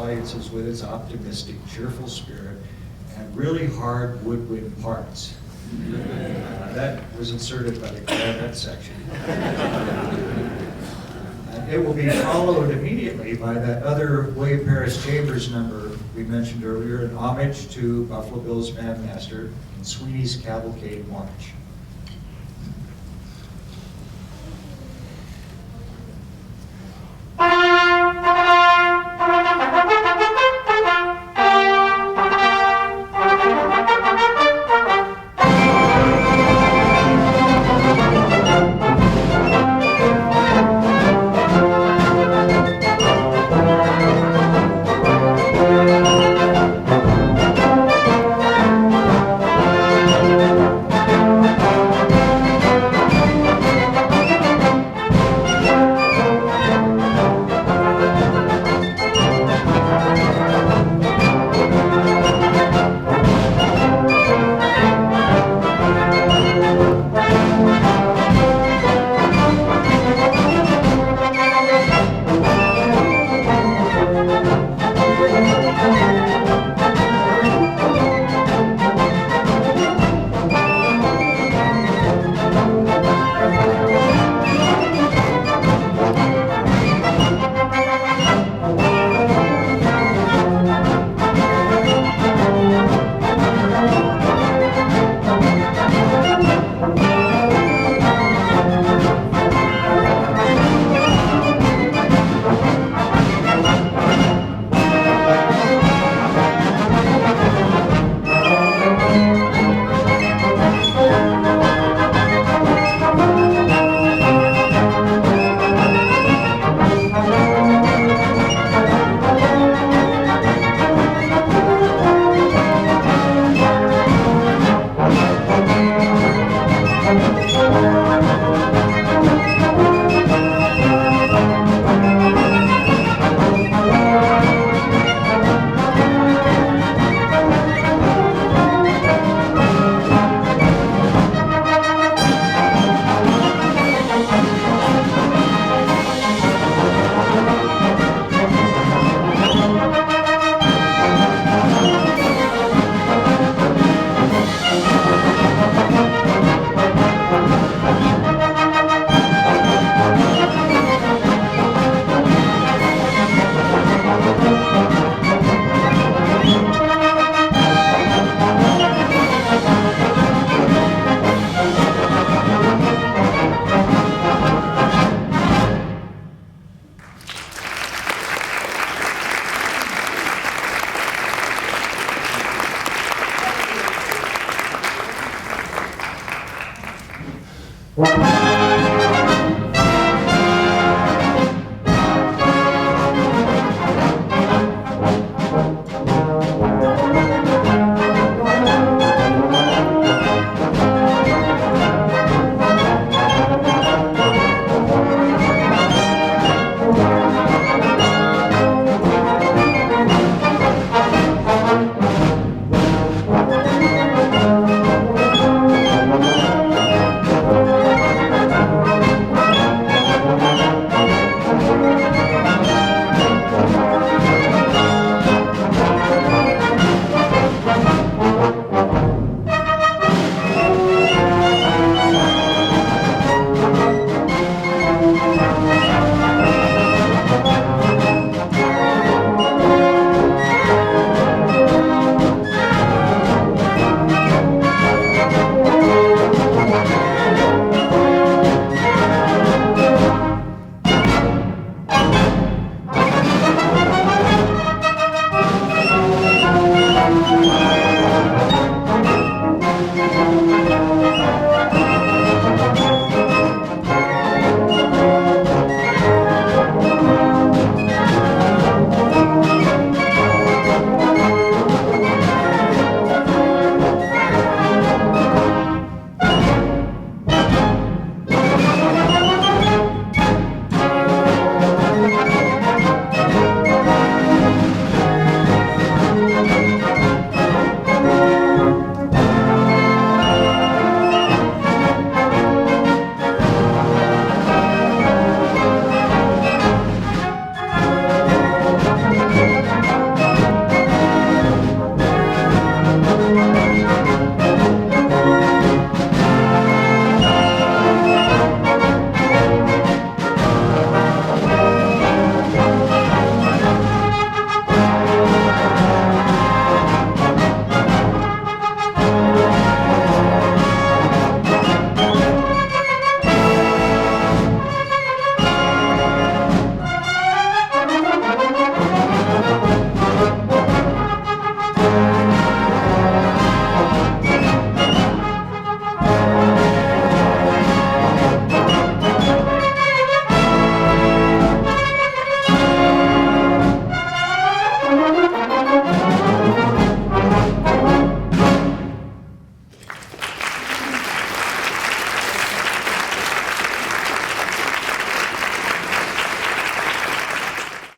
audiences with its optimistic, cheerful spirit and really hard woodwind parts. That was inserted by the clarinet section. It will be followed immediately by that other Way of Paris Chambers number we mentioned earlier, an homage to Buffalo Bill's bandmaster in Sweeney's Cavalcade March.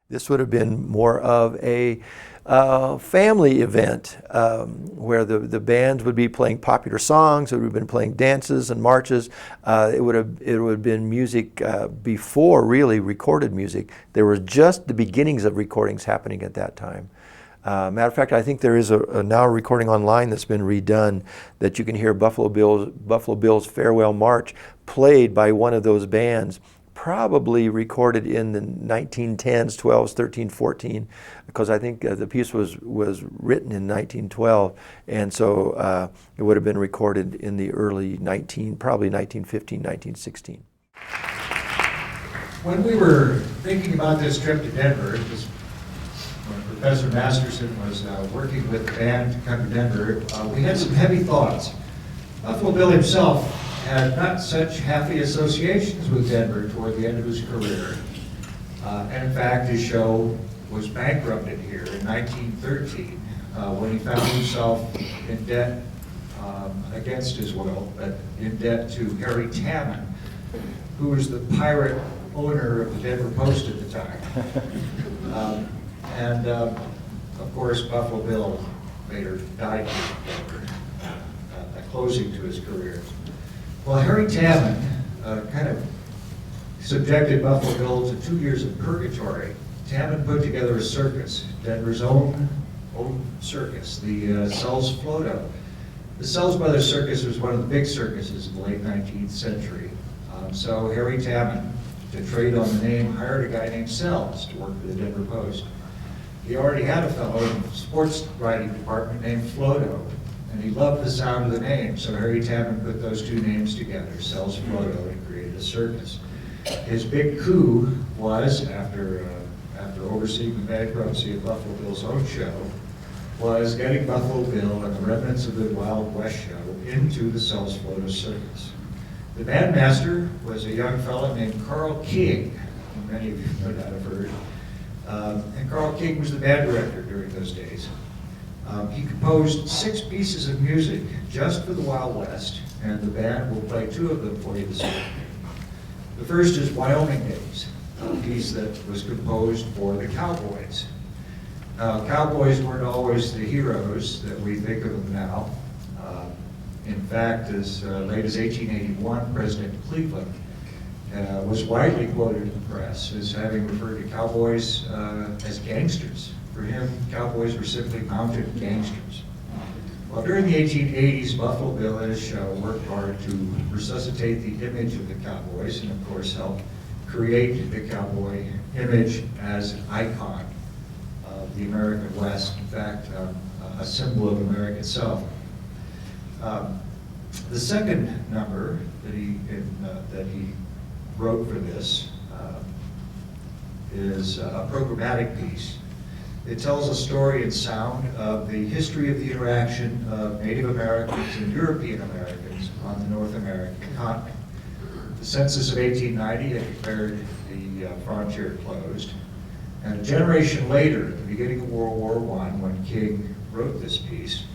This would have been more of a family event where the bands would be playing popular songs. It would have been playing dances and marches. It would have been music before really recorded music. There was just the beginnings of recordings happening at that time. Matter of fact, I think there is a now recording online that's been redone that you can hear Buffalo Bill's Farewell March played by one of those bands, probably recorded in the 1910s, 12s, 13, 14, because I think the piece was written in 1912, and so it would have been recorded in the early probably 1915, 1916. When we were thinking about this trip to Denver, when Professor Masterson was working with the band to come to Denver, we had some heavy thoughts. Buffalo Bill himself had not such happy associations with Denver toward the end of his career. And in fact, his show was bankrupted here in 1913 when he found himself in debt against his will, but in debt to Harry Tammon, who was the pirate owner of the Denver Post at the time. Of course, Buffalo Bill later died in Denver, closing to his career. Well, Harry Tammon kind of subjected Buffalo Bill to 2 years of purgatory. Tammon put together a circus, Denver's own circus, the Sells Floto. The Sells Brothers Circus was one of the big circuses in the late 19th century. So Harry Tammon, to trade on the name, hired a guy named Sells to work for the Denver Post. He already had a fellow in the sports writing department named Floto, and he loved the sound of the name, so Harry Tammon put those two names together, Sells Floto, and created a circus. His big coup was, after overseeing the bankruptcy of Buffalo Bill's own show, was getting Buffalo Bill and the remnants of the Wild West show into the Sells Floto circus. The bandmaster was a young fellow named Carl King, who many of you no doubt have heard. And Carl King was the band director during those days. He composed 6 pieces of music just for the Wild West, and the band will play 2 of them for you this evening. The first is Wyoming Days, a piece that was composed for the Cowboys. Cowboys weren't always the heroes that we think of them now. In fact, as late as 1881, President Cleveland was widely quoted in the press as having referred to cowboys as gangsters. For him, cowboys were simply mounted gangsters. Well, during the 1880s, Buffalo Bill and his show worked hard to resuscitate the image of the cowboys and, of course, help create the cowboy image as an icon of the American West, in fact, a symbol of America itself. The second number that he wrote for this is a programmatic piece. It tells a story in sound of the history of the interaction of Native Americans and European Americans on the North American continent. The census of 1890 had declared the frontier closed, and a generation later, at the beginning of World War I, when King wrote this piece,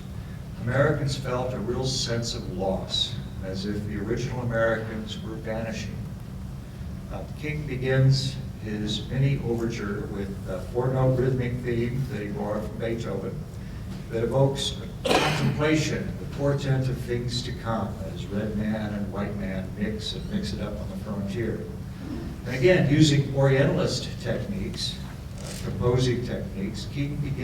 Americans felt a real sense of loss, as if the original Americans were vanishing. King begins his mini overture with a 4-note rhythmic theme that he borrowed from Beethoven that evokes contemplation, the portent of things to come, as red man and white man mix it up on the frontier. And again, using Orientalist techniques, composing techniques, King begins